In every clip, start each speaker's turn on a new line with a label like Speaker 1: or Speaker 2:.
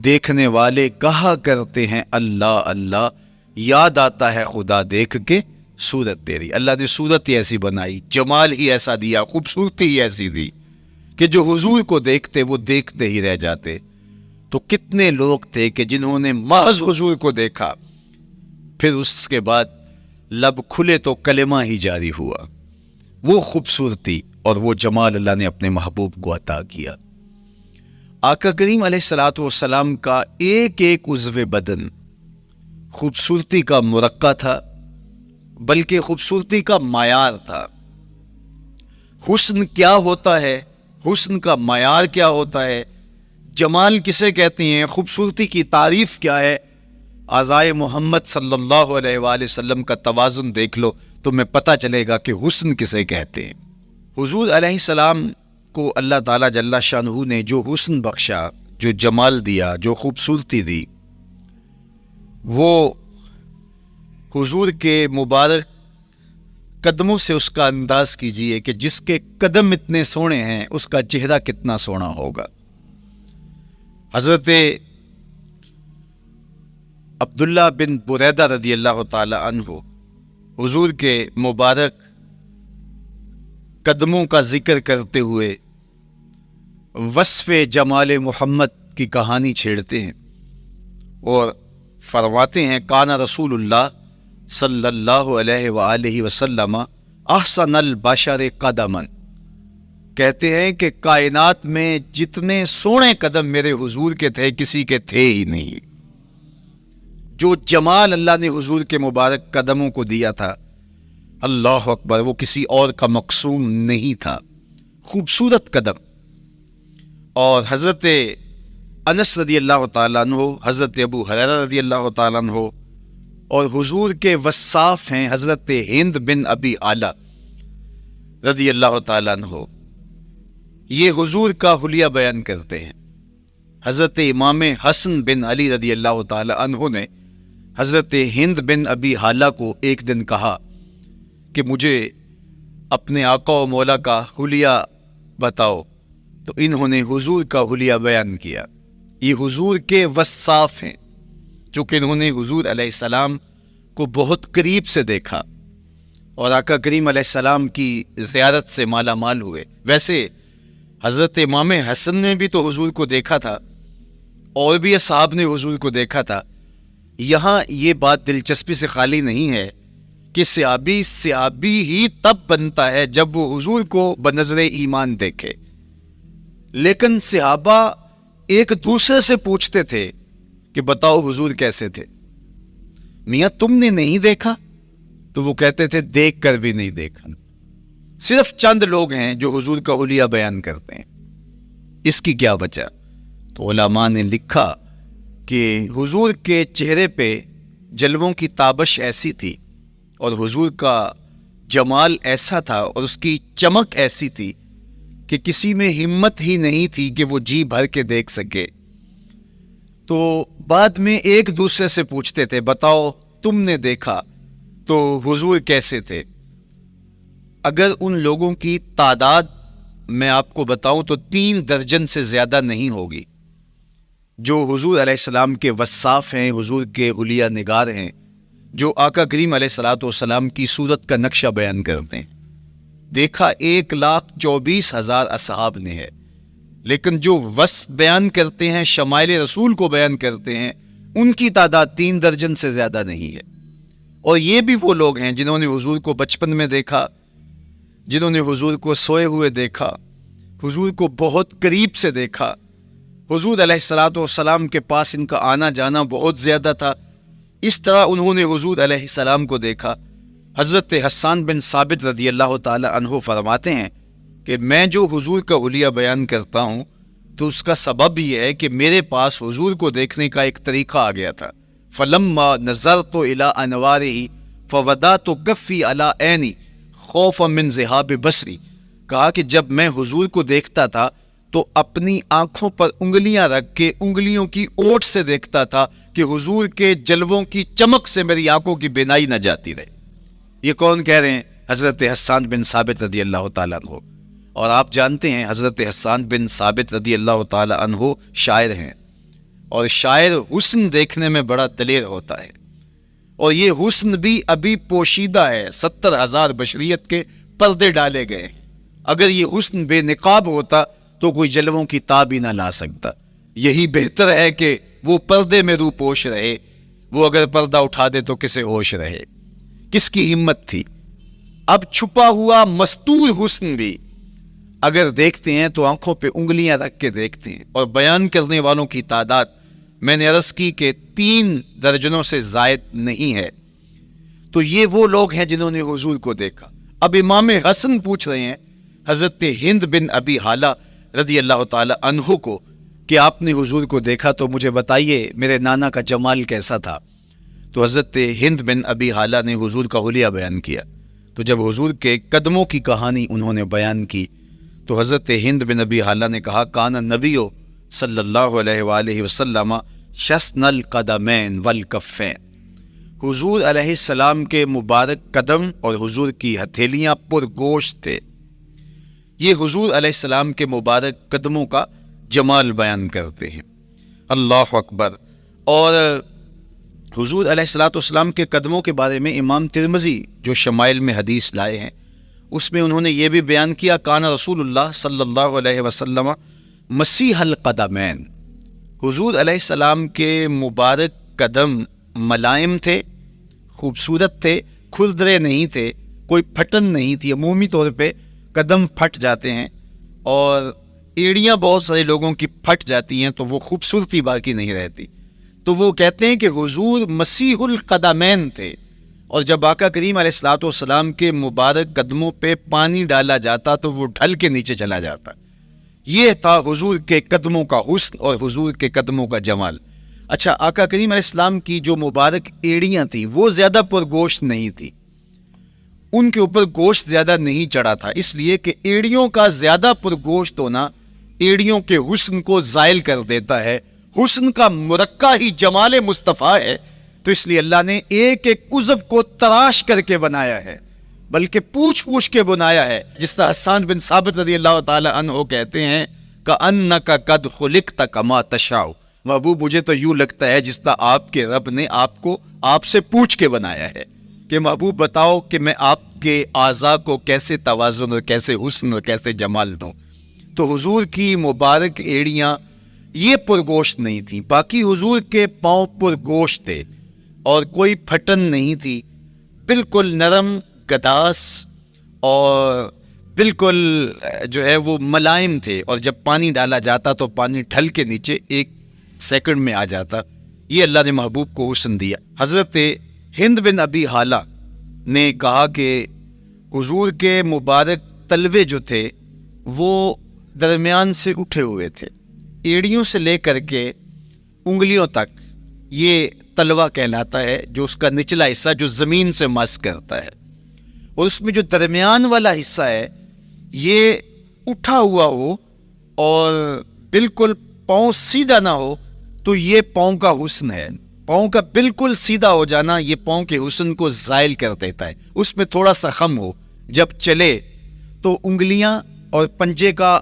Speaker 1: دیکھنے والے کہا کرتے ہیں اللہ اللہ، یاد آتا ہے خدا دیکھ کے صورت تیری۔ اللہ نے صورت ہی ایسی بنائی، جمال ہی ایسا دیا، خوبصورتی ہی ایسی دی کہ جو حضور کو دیکھتے وہ دیکھتے ہی رہ جاتے۔ تو کتنے لوگ تھے کہ جنہوں نے محض حضور کو دیکھا، پھر اس کے بعد لب کھلے تو کلمہ ہی جاری ہوا۔ وہ خوبصورتی اور وہ جمال اللہ نے اپنے محبوب کو عطا کیا۔ آقا کریم علیہ الصلوۃ والسلام کا ایک ایک عضو بدن خوبصورتی کا مرقع تھا، بلکہ خوبصورتی کا معیار تھا۔ حسن کیا ہوتا ہے، حسن کا معیار کیا ہوتا ہے، جمال کسے کہتے ہیں، خوبصورتی کی تعریف کیا ہے، اعضائے محمد صلی اللہ علیہ وآلہ وسلم کا توازن دیکھ لو تو میں پتہ چلے گا کہ حسن کسے کہتے ہیں۔ حضور علیہ السلام کو اللہ تعالیٰ جل شانہ نے جو حسن بخشا، جو جمال دیا، جو خوبصورتی دی، وہ حضور کے مبارک قدموں سے اس کا انداز کیجئے کہ جس کے قدم اتنے سونے ہیں اس کا چہرہ کتنا سونا ہوگا۔ حضرت عبداللہ بن بریدہ رضی اللہ تعالی عنہ حضور کے مبارک قدموں کا ذکر کرتے ہوئے وصف جمال محمد کی کہانی چھیڑتے ہیں اور فرماتے ہیں کان رسول اللہ صلی اللہ علیہ وآلہ وسلم احسن البشر قدما، کہتے ہیں کہ کائنات میں جتنے سونے قدم میرے حضور کے تھے کسی کے تھے ہی نہیں۔ جو جمال اللہ نے حضور کے مبارک قدموں کو دیا تھا، اللہ اکبر، وہ کسی اور کا مقصوم نہیں تھا۔ خوبصورت قدم۔ اور حضرت انس رضی اللہ تعالیٰ عنہ، حضرت ابو ہریرہ رضی اللہ تعالیٰ عنہ، اور حضور کے وصاف ہیں حضرت ہند بن ابی اعلیٰ رضی اللہ تعالیٰ عنہ، یہ حضور کا حلیہ بیان کرتے ہیں۔ حضرت امام حسن بن علی رضی اللہ تعالیٰ عنہ نے حضرت ہند بن ابی اعلیٰ کو ایک دن کہا کہ مجھے اپنے آقا و مولا کا حلیہ بتاؤ، تو انہوں نے حضور کا حلیہ بیان کیا۔ یہ حضور کے وصاف ہیں، چونکہ انہوں نے حضور علیہ السلام کو بہت قریب سے دیکھا اور آقا کریم علیہ السلام کی زیارت سے مالا مال ہوئے۔ ویسے حضرت امام حسن نے بھی تو حضور کو دیکھا تھا، اور بھی اصحاب نے حضور کو دیکھا تھا۔ یہاں یہ بات دلچسپی سے خالی نہیں ہے کہ صحابی ہی تب بنتا ہے جب وہ حضور کو بنظر ایمان دیکھے، لیکن صحابہ ایک دوسرے سے پوچھتے تھے کہ بتاؤ حضور کیسے تھے، میاں تم نے نہیں دیکھا؟ تو وہ کہتے تھے دیکھ کر بھی نہیں دیکھا۔ صرف چند لوگ ہیں جو حضور کا حلیہ بیان کرتے ہیں، اس کی کیا وجہ؟ تو علماء نے لکھا کہ حضور کے چہرے پہ جلووں کی تابش ایسی تھی اور حضور کا جمال ایسا تھا اور اس کی چمک ایسی تھی کہ کسی میں ہمت ہی نہیں تھی کہ وہ جی بھر کے دیکھ سکے۔ تو بعد میں ایک دوسرے سے پوچھتے تھے بتاؤ تم نے دیکھا تو حضور کیسے تھے؟ اگر ان لوگوں کی تعداد میں آپ کو بتاؤں تو 3 درجن سے زیادہ نہیں ہوگی جو حضور علیہ السلام کے وصاف ہیں، حضور کے حلیہ نگار ہیں، جو آقا کریم علیہ الصلوۃ والسلام کی صورت کا نقشہ بیان کرتے ہیں۔ دیکھا 1,24,000 اصحاب نے ہے، لیکن جو وصف بیان کرتے ہیں، شمائل رسول کو بیان کرتے ہیں، ان کی تعداد 3 درجن سے زیادہ نہیں ہے۔ اور یہ بھی وہ لوگ ہیں جنہوں نے حضور کو بچپن میں دیکھا، جنہوں نے حضور کو سوئے ہوئے دیکھا، حضور کو بہت قریب سے دیکھا۔ حضور علیہ الصلوۃ والسلام کے پاس ان کا آنا جانا بہت زیادہ تھا، اس طرح انہوں نے حضور علیہ السلام کو دیکھا۔ حضرت حسان بن ثابت رضی اللہ تعالی عنہ فرماتے ہیں کہ میں جو حضور کا حلیہ بیان کرتا ہوں تو اس کا سبب یہ ہے کہ میرے پاس حضور کو دیکھنے کا ایک طریقہ آ گیا تھا۔ فلما نظرت الى انواره فودعت کفی علی عینی خوفا من ذہاب بصری، کہا کہ جب میں حضور کو دیکھتا تھا تو اپنی آنکھوں پر انگلیاں رکھ کے انگلیوں کی اوٹ سے دیکھتا تھا کہ حضور کے جلووں کی چمک سے میری آنکھوں کی بینائی نہ جاتی رہے۔ یہ کون کہہ رہے ہیں؟ حضرت حسان بن ثابت رضی اللہ تعالیٰ عنہ۔ اور آپ جانتے ہیں حضرت حسان بن ثابت رضی اللہ تعالیٰ عنہ شاعر ہیں، اور شاعر حسن دیکھنے میں بڑا دلیر ہوتا ہے، اور یہ حسن بھی ابھی پوشیدہ ہے، 70,000 بشریت کے پردے ڈالے گئے ہیں۔ اگر یہ حسن بے نقاب ہوتا تو کوئی جلووں کی تاب ہی نہ لا سکتا۔ یہی بہتر ہے کہ وہ پردے میں روح پوش رہے، وہ اگر پردہ اٹھا دے تو کسے ہوش رہے، کس کی ہمت تھی۔ اب چھپا ہوا مستور حسن بھی اگر دیکھتے ہیں تو آنکھوں پہ انگلیاں رکھ کے دیکھتے ہیں، اور بیان کرنے والوں کی تعداد میں نے عرض کی کہ 3 درجنوں سے زائد نہیں ہے۔ تو یہ وہ لوگ ہیں جنہوں نے حضور کو دیکھا۔ اب امام حسن پوچھ رہے ہیں حضرت ہند بن ابی حالہ رضی اللہ تعالی عنہ کو کہ آپ نے حضور کو دیکھا تو مجھے بتائیے میرے نانا کا جمال کیسا تھا۔ تو حضرت ہند بن ابی حالہ نے حضور کا حلیہ بیان کیا۔ تو جب حضور کے قدموں کی کہانی انہوں نے بیان کی تو حضرت ہند بن ابی حالہ نے کہا کان النبی صلی اللہ علیہ وآلہ وسلم شسن القدمین والکفین، حضور علیہ السلام کے مبارک قدم اور حضور کی ہتھیلیاں پرگوشت تھے۔ یہ حضور علیہ السلام کے مبارک قدموں کا جمال بیان کرتے ہیں۔ اللہ اکبر۔ اور حضور علیہ السلام کے قدموں کے بارے میں امام ترمذی جو شمائل میں حدیث لائے ہیں اس میں انہوں نے یہ بھی بیان کیا کان رسول اللہ صلی اللہ علیہ وسلم مسیح القدمین، حضور علیہ السلام کے مبارک قدم ملائم تھے، خوبصورت تھے، کھردرے نہیں تھے، کوئی پھٹن نہیں تھی۔ عمومی طور پہ قدم پھٹ جاتے ہیں اور ایڑیاں بہت سارے لوگوں کی پھٹ جاتی ہیں تو وہ خوبصورتی باقی نہیں رہتی۔ تو وہ کہتے ہیں کہ حضور مسیح القدمین تھے، اور جب آقا کریم علیہ الصلوۃ والسلام کے مبارک قدموں پہ پانی ڈالا جاتا تو وہ ڈھل کے نیچے چلا جاتا۔ یہ تھا حضور کے قدموں کا حسن اور حضور کے قدموں کا جمال۔ اچھا، آقا کریم علیہ السلام کی جو مبارک ایڑیاں تھیں وہ زیادہ پرگوشت نہیں تھی، ان کے اوپر گوشت زیادہ نہیں چڑھا تھا، اس لیے کہ ایڑیوں کا زیادہ پرگوشت ہونا ایڑیوں کے حسن کو زائل کر دیتا ہے۔ حسن کا مرقع ہی جمال مصطفیٰ ہے، تو اس لیے اللہ نے ایک ایک عضو کو تراش کر کے بنایا ہے، بلکہ پوچھ پوچھ کے بنایا ہے۔ جس طرح حسان بن ثابت رضی اللہ تعالی عنہ کہتے ہیں کأنک قد خلقت کما تشاء، محبوب مجھے تو یوں لگتا ہے جس طرح آپ کے رب نے آپ کو آپ سے پوچھ کے بنایا ہے کہ محبوب بتاؤ کہ میں آپ کے اعضاء کو کیسے توازن اور کیسے حسن اور کیسے جمال دوں۔ تو حضور کی مبارک ایڑیاں یہ پرگوشت نہیں تھیں، باقی حضور کے پاؤں پرگوشت تھے اور کوئی پھٹن نہیں تھی، بالکل نرم گداس اور بالکل جو ہے وہ ملائم تھے، اور جب پانی ڈالا جاتا تو پانی ڈھل کے نیچے 1 سیکنڈ میں آ جاتا۔ یہ اللہ نے محبوب کو حسن دیا۔ حضرت ہند بن ابی حالہ نے کہا کہ حضور کے مبارک تلوے جو تھے وہ درمیان سے اٹھے ہوئے تھے، ایڑیوں سے لے کر کے انگلیوں تک یہ تلوہ کہلاتا ہے، جو اس کا نچلا حصہ جو زمین سے مس کرتا ہے، اور اس میں جو درمیان والا حصہ ہے یہ اٹھا ہوا ہو اور بالکل پاؤں سیدھا نہ ہو تو یہ پاؤں کا حسن ہے۔ پاؤں کا بالکل سیدھا ہو جانا یہ پاؤں کے حسن کو زائل کر دیتا ہے۔ اس میں تھوڑا سا خم ہو، جب چلے تو انگلیاں اور پنجے کا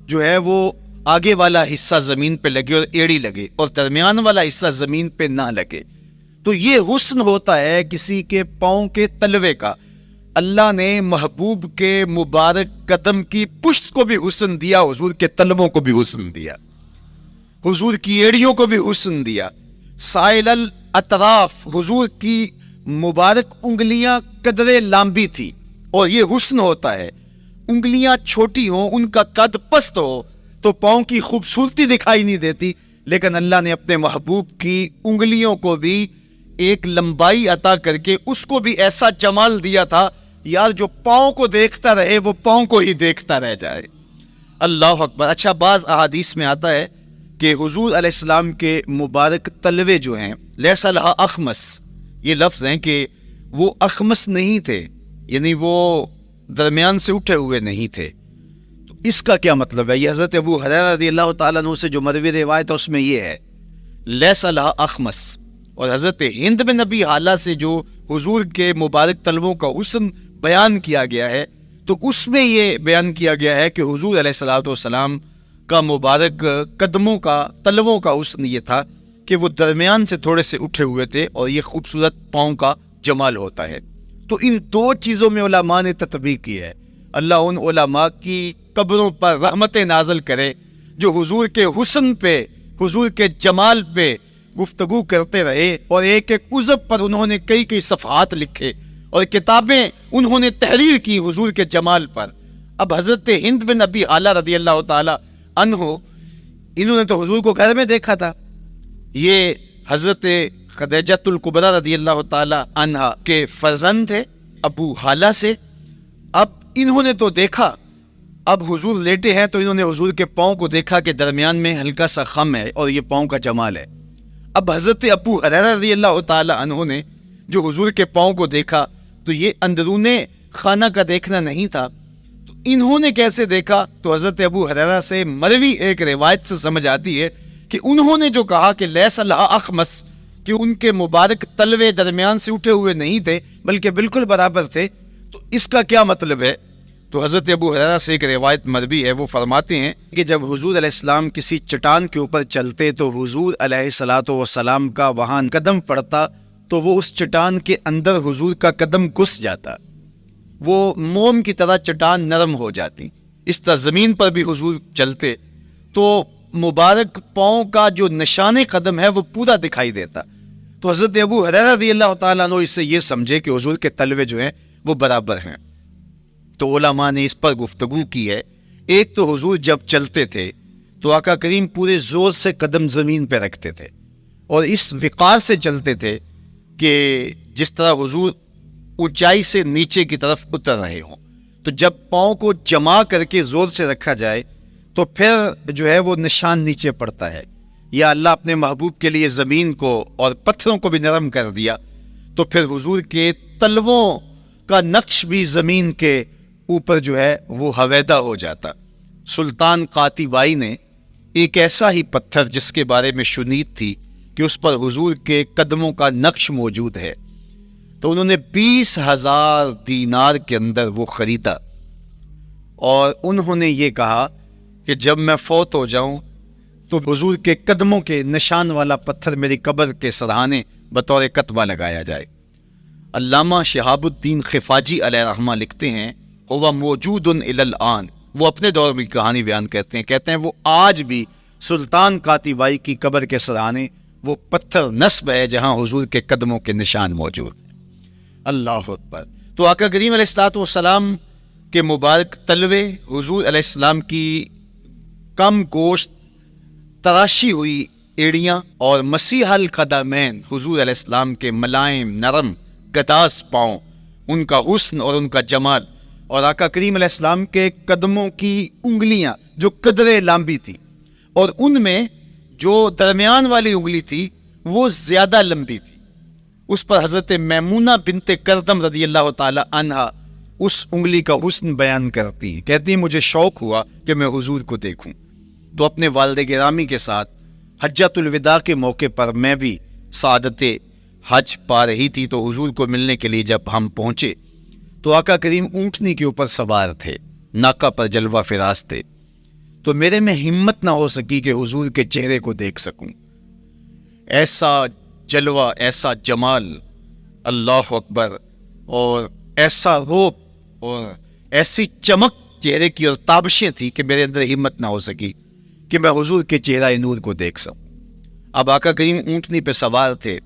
Speaker 1: جو ہے وہ آگے والا حصہ زمین پہ لگے اور ایڑی لگے، اور درمیان والا حصہ زمین پہ نہ لگے، تو یہ حسن ہوتا ہے کسی کے پاؤں کے تلوے کا۔ اللہ نے محبوب کے مبارک قدم کی پشت کو بھی حسن دیا، حضور کے تلووں کو بھی حسن دیا، حضور کی ایڑیوں کو بھی حسن دیا۔ سائل الاطراف، حضور کی مبارک انگلیاں قدرے لامبی تھی، اور یہ حسن ہوتا ہے۔ انگلیاں چھوٹی ہوں، ان کا قد پست ہو تو پاؤں کی خوبصورتی دکھائی نہیں دیتی، لیکن اللہ نے اپنے محبوب کی انگلیوں کو بھی ایک لمبائی عطا کر کے اس کو بھی ایسا جمال دیا تھا یار جو پاؤں کو دیکھتا رہے وہ پاؤں کو ہی دیکھتا رہ جائے۔ اللہ اکبر۔ اچھا، بعض احادیث میں آتا ہے کہ حضور علیہ السلام کے مبارک تلوے جو ہیں لیس لہا اخمس، یہ لفظ ہیں کہ وہ اخمس نہیں تھے، یعنی وہ درمیان سے اٹھے ہوئے نہیں تھے۔ تو اس کا کیا مطلب ہے؟ یہ حضرت ابو ہریرہ رضی اللہ تعالیٰ عنہ سے جو مروی روایت ہے اس میں یہ ہے لیس لہا اخمس، اور حضرت ہند بن ابی حالہ سے جو حضور کے مبارک تلووں کا حسن بیان کیا گیا ہے تو اس میں یہ بیان کیا گیا ہے کہ حضور علیہ الصلوۃ والسلام کا مبارک قدموں کا تلووں کا حسن یہ تھا کہ وہ درمیان سے تھوڑے سے اٹھے ہوئے تھے اور یہ خوبصورت پاؤں کا جمال ہوتا ہے. تو ان دو چیزوں میں علماء نے تطبیق کی ہے. اللہ ان علماء کی قبروں پر رحمتیں نازل کرے جو حضور کے حسن پہ، حضور کے جمال پہ گفتگو کرتے رہے، اور ایک ایک عزب پر انہوں نے کئی کئی صفحات لکھے اور کتابیں انہوں نے تحریر کی حضور کے جمال پر. اب حضرت ہند بن ابی اعلیٰ رضی اللہ تعالی عنہ، انہوں نے تو حضور کو گھر میں دیکھا تھا. یہ حضرت خدیجۃ الکبریٰ رضی اللہ تعالی عنہا کے فرزند تھے ابو حالہ سے. اب انہوں نے تو دیکھا، اب حضور لیٹے ہیں تو انہوں نے حضور کے پاؤں کو دیکھا کہ درمیان میں ہلکا سا خم ہے اور یہ پاؤں کا جمال ہے. اب حضرت ابو ہریرہ رضی اللہ تعالی عنہ نے جو حضور کے پاؤں کو دیکھا تو یہ اندرون خانہ کا دیکھنا نہیں تھا. تو انہوں نے کیسے دیکھا؟ تو حضرت ابو ہریرہ سے مروی ایک روایت سے سمجھ آتی ہے کہ انہوں نے جو کہا کہ لیس لہا اخمس، کہ ان کے مبارک تلوے درمیان سے اٹھے ہوئے نہیں تھے بلکہ بالکل برابر تھے. تو اس کا کیا مطلب ہے؟ تو حضرت ابو ہریرہ سے ایک روایت مروی ہے، وہ فرماتے ہیں کہ جب حضور علیہ السلام کسی چٹان کے اوپر چلتے تو حضور علیہ الصلوۃ والسلام کا وہاں قدم پڑتا تو وہ اس چٹان کے اندر حضور کا قدم گھس جاتا، وہ موم کی طرح چٹان نرم ہو جاتی. اس طرح زمین پر بھی حضور چلتے تو مبارک پاؤں کا جو نشان قدم ہے وہ پورا دکھائی دیتا. تو حضرت ابو ہریرہ رضی اللہ تعالیٰ عنہ اس سے یہ سمجھے کہ حضور کے تلوے جو ہیں وہ برابر ہیں. تو علماء نے اس پر گفتگو کی ہے. ایک تو حضور جب چلتے تھے تو آقا کریم پورے زور سے قدم زمین پہ رکھتے تھے اور اس وقار سے چلتے تھے کہ جس طرح حضور اونچائی سے نیچے کی طرف اتر رہے ہوں. تو جب پاؤں کو جما کر کے زور سے رکھا جائے تو پھر جو ہے وہ نشان نیچے پڑتا ہے. یا اللہ اپنے محبوب کے لیے زمین کو اور پتھروں کو بھی نرم کر دیا تو پھر حضور کے تلووں کا نقش بھی زمین کے اوپر جو ہے وہ حویدہ ہو جاتا. سلطان قاتیبائی نے ایک ایسا ہی پتھر جس کے بارے میں شنید تھی کہ اس پر حضور کے قدموں کا نقش موجود ہے، تو انہوں نے 20,000 دینار کے اندر وہ خریدا اور انہوں نے یہ کہا کہ جب میں فوت ہو جاؤں تو حضور کے قدموں کے نشان والا پتھر میری قبر کے سرہانے بطور کتبہ لگایا جائے. علامہ شہاب الدین خفاجی علیہ رحمہ لکھتے ہیں وہ موجود الی الآن، وہ اپنے دور میں کہانی بیان کرتے ہیں وہ آج بھی سلطان قاتیبائی کی قبر کے سرہانے وہ پتھر نصب ہے جہاں حضور کے قدموں کے نشان موجود ہیں. اللہ اکبر. تو آقا کریم علیہ الصلوۃ والسلام کے مبارک تلوے، حضور علیہ السلام کی کم گوشت تراشی ہوئی ایڑیاں اور مسیح القدمین، حضور علیہ السلام کے ملائم نرم گداز پاؤں، ان کا حسن اور ان کا جمال، اور آقا کریم علیہ السلام کے قدموں کی انگلیاں جو قدرے لمبی تھی اور ان میں جو درمیان والی انگلی تھی وہ زیادہ لمبی تھی. اس پر حضرت میمونہ بنت کردم رضی اللہ تعالی عنہا اس انگلی کا حسن بیان کرتی ہیں. کہتی ہیں مجھے شوق ہوا کہ میں حضور کو دیکھوں، تو اپنے والد گرامی کے ساتھ حجۃ الوداع کے موقع پر میں بھی سعادت حج پا رہی تھی. تو حضور کو ملنے کے لیے جب ہم پہنچے تو آقا کریم اونٹنی کے اوپر سوار تھے، ناکا پر جلوہ فراز تھے. تو میرے میں ہمت نہ ہو سکی کہ حضور کے چہرے کو دیکھ سکوں. ایسا جلوہ، ایسا جمال، اللہ اکبر، اور ایسا روپ اور ایسی چمک چہرے کی اور تابشیں تھی کہ میرے اندر ہمت نہ ہو سکی کہ میں حضور کے چہرہ نور کو دیکھ سکوں. اب آقا کریم اونٹنی پہ سوار تھے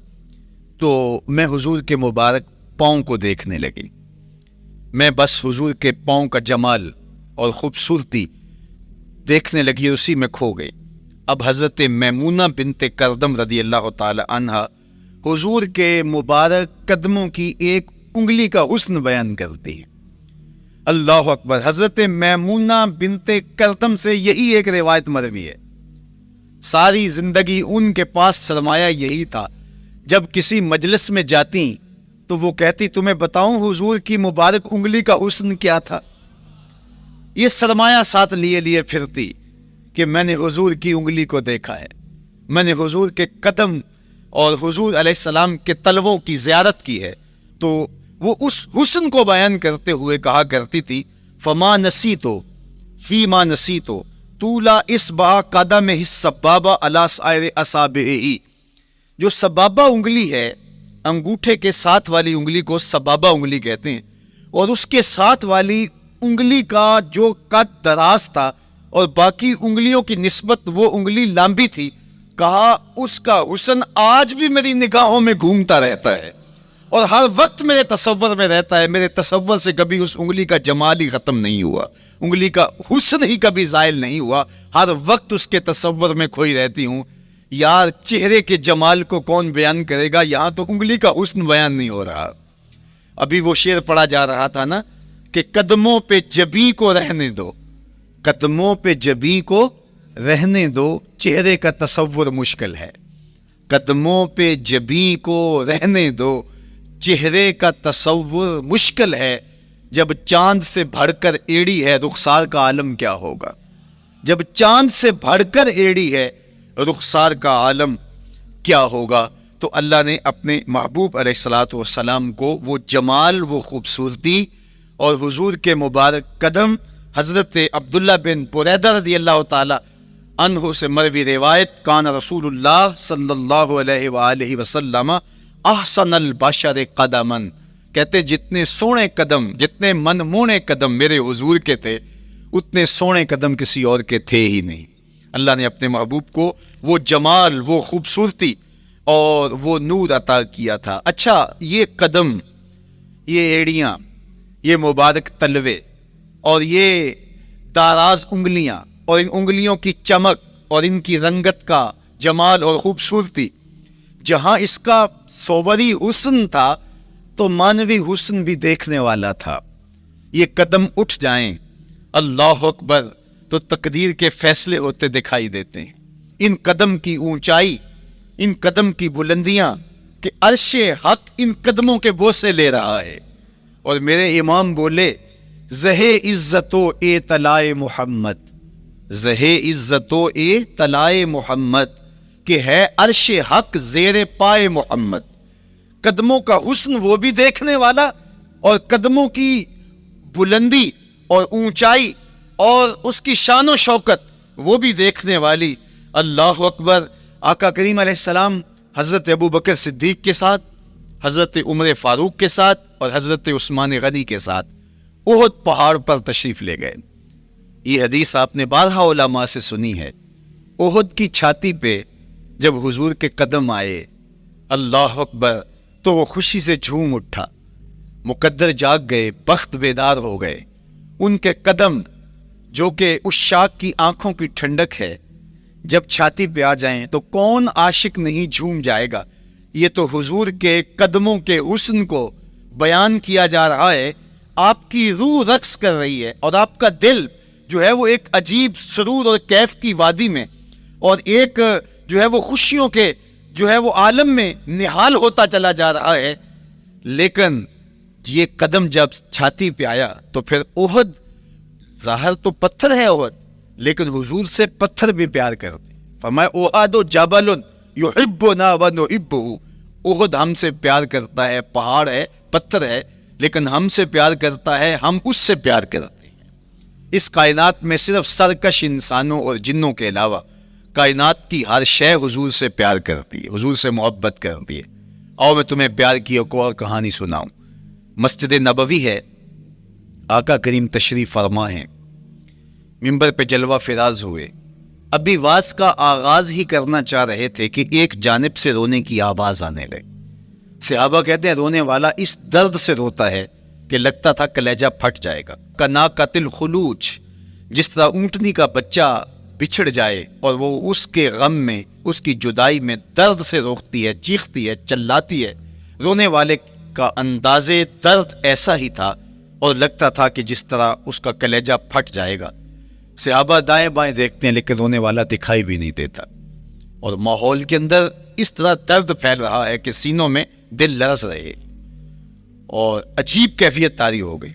Speaker 1: تو میں حضور کے مبارک پاؤں کو دیکھنے لگی. میں بس حضور کے پاؤں کا جمال اور خوبصورتی دیکھنے لگی، اسی میں کھو گئی. اب حضرت میمونہ بنت کردم رضی اللہ تعالی عنہا حضور کے مبارک قدموں کی ایک انگلی کا حسن بیان کرتی ہیں. اللہ اکبر. حضرت میمونہ بنت کردم سے یہی ایک روایت مروی ہے. ساری زندگی ان کے پاس سرمایہ یہی تھا، جب کسی مجلس میں جاتی تو وہ کہتی تمہیں بتاؤں حضور کی مبارک انگلی کا حسن کیا تھا. یہ سرمایہ ساتھ لیے لیے پھرتی کہ میں نے حضور کی انگلی کو دیکھا ہے، میں نے حضور کے قدم اور حضور علیہ السلام کے تلووں کی زیارت کی ہے. تو وہ اس حسن کو بیان کرتے ہوئے کہا کرتی تھی فما نسیتو فیما نسیتو طولا اصبع قدمہ السبابہ علی سائر اصابعہ، جو سبابہ انگلی ہے، انگوٹھے کے ساتھ والی انگلی کو سبابہ انگلی کہتے ہیں، اور اس کے ساتھ والی انگلی کا جو قد دراز تھا اور باقی انگلیوں کی نسبت وہ انگلی لمبی تھی، کہا اس کا حسن آج بھی میری نگاہوں میں گھومتا رہتا ہے اور ہر وقت میرے تصور میں رہتا ہے، میرے تصور سے کبھی اس انگلی کا جمال ہی ختم نہیں ہوا، انگلی کا حسن ہی کبھی زائل نہیں ہوا، ہر وقت اس کے تصور میں کھوئی رہتی ہوں۔ یار چہرے کے جمال کو کون بیان کرے گا، یہاں تو انگلی کا حسن بیان نہیں ہو رہا۔ ابھی وہ شعر پڑھا جا رہا تھا نا کہ قدموں پہ جبیں کو رہنے دو، قدموں پہ جبیں کو رہنے دو، چہرے کا تصور مشکل ہے، قدموں پہ جبیں کو رہنے دو، چہرے کا تصور مشکل ہے، جب چاند سے بڑھ کر ایڑی ہے رخسار کا عالم کیا ہوگا، جب چاند سے بڑھ کر ایڑی ہے رخسار کا عالم کیا ہوگا۔ تو اللہ نے اپنے محبوب علیہ الصلوۃ والسلام کو وہ جمال، وہ خوبصورتی اور حضور کے مبارک قدم، حضرت عبداللہ بن بریدہ رضی اللہ تعالی عنہ سے مروی روایت، کان رسول اللہ صلی اللہ علیہ وآلہ وسلم احسن البشر قدما، کہتے جتنے سونے قدم، جتنے من مونے قدم میرے حضور کے تھے، اتنے سونے قدم کسی اور کے تھے ہی نہیں۔ اللہ نے اپنے محبوب کو وہ جمال، وہ خوبصورتی اور وہ نور عطا کیا تھا۔ اچھا، یہ قدم، یہ ایڑیاں، یہ مبارک تلوے اور یہ داراز انگلیاں اور ان انگلیوں کی چمک اور ان کی رنگت کا جمال اور خوبصورتی، جہاں اس کا صوری حسن تھا تو مانوی حسن بھی دیکھنے والا تھا۔ یہ قدم اٹھ جائیں، اللہ اکبر، تو تقدیر کے فیصلے ہوتے دکھائی دیتے ہیں۔ ان قدم کی اونچائی، ان قدم کی بلندیاں کہ عرش حق ان قدموں کے بوسے لے رہا ہے۔ اور میرے امام بولے، زہے عزت و اے طلائے محمد، زہے عزت و اے طلائے محمد، کہ ہے عرش حق زیر پائے محمد۔ قدموں کا حسن وہ بھی دیکھنے والا، اور قدموں کی بلندی اور اونچائی اور اس کی شان و شوکت وہ بھی دیکھنے والی۔ اللہ اکبر۔ آقا کریم علیہ السلام حضرت ابو بکر صدیق کے ساتھ، حضرت عمر فاروق کے ساتھ اور حضرت عثمان غنی کے ساتھ احد پہاڑ پر تشریف لے گئے۔ یہ حدیث آپ نے بارہا علماء سے سنی ہے۔ احد کی چھاتی پہ جب حضور کے قدم آئے، اللہ اکبر، تو وہ خوشی سے جھوم اٹھا، مقدر جاگ گئے، بخت بیدار ہو گئے۔ ان کے قدم جو کہ اس شاک کی آنکھوں کی ٹھنڈک ہے، جب چھاتی پہ آ جائیں تو کون عاشق نہیں جھوم جائے گا۔ یہ تو حضور کے قدموں کے حسن کو بیان کیا جا رہا ہے، آپ کی روح رقص کر رہی ہے اور آپ کا دل جو ہے وہ ایک عجیب سرور اور کیف کی وادی میں اور ایک جو ہے وہ خوشیوں کے جو ہے وہ عالم میں نہال ہوتا چلا جا رہا ہے۔ لیکن یہ قدم جب چھاتی پہ آیا تو پھر احد، ظاہر تو پتھر ہے احد، لیکن حضور سے پتھر بھی پیار کرتے ہیں۔ فرمایا احد جبل یحبنا ونحبہ، احد ہم سے پیار کرتا ہے، پہاڑ ہے، پتھر ہے، لیکن ہم سے پیار کرتا ہے، ہم اس سے پیار کرتے ہیں۔ اس کائنات میں صرف سرکش انسانوں اور جنوں کے علاوہ کائنات کی ہر شے حضور سے پیار کرتی ہے، حضور سے محبت کرتی ہے۔ اور میں تمہیں پیار کی ایک اور کہانی سناؤں۔ مسجد نبوی ہے، آقا کریم تشریف فرما ہیں، منبر پہ جلوہ فراز ہوئے، ابھی واز کا آغاز ہی کرنا چاہ رہے تھے کہ ایک جانب سے رونے کی آواز آنے لگی۔ صحابہ کہتے ہیں رونے والا اس درد سے روتا ہے کہ لگتا تھا کلیجہ پھٹ جائے گا۔ کناقۃ الخلوج، جس طرح اونٹنی کا بچہ بچھڑ جائے اور وہ اس کے غم میں، اس کی جدائی میں درد سے روتی ہے، چیختی ہے، چلاتی ہے، رونے والے کا انداز درد ایسا ہی تھا اور لگتا تھا کہ جس طرح اس کا کلیجہ پھٹ جائے گا۔ صحابہ دائیں بائیں دیکھتے ہیں لیکن رونے والا دکھائی بھی نہیں دیتا، اور ماحول کے اندر اس طرح درد پھیل رہا ہے کہ سینوں میں دل لرز رہے اور عجیب کیفیت طاری ہو گئی۔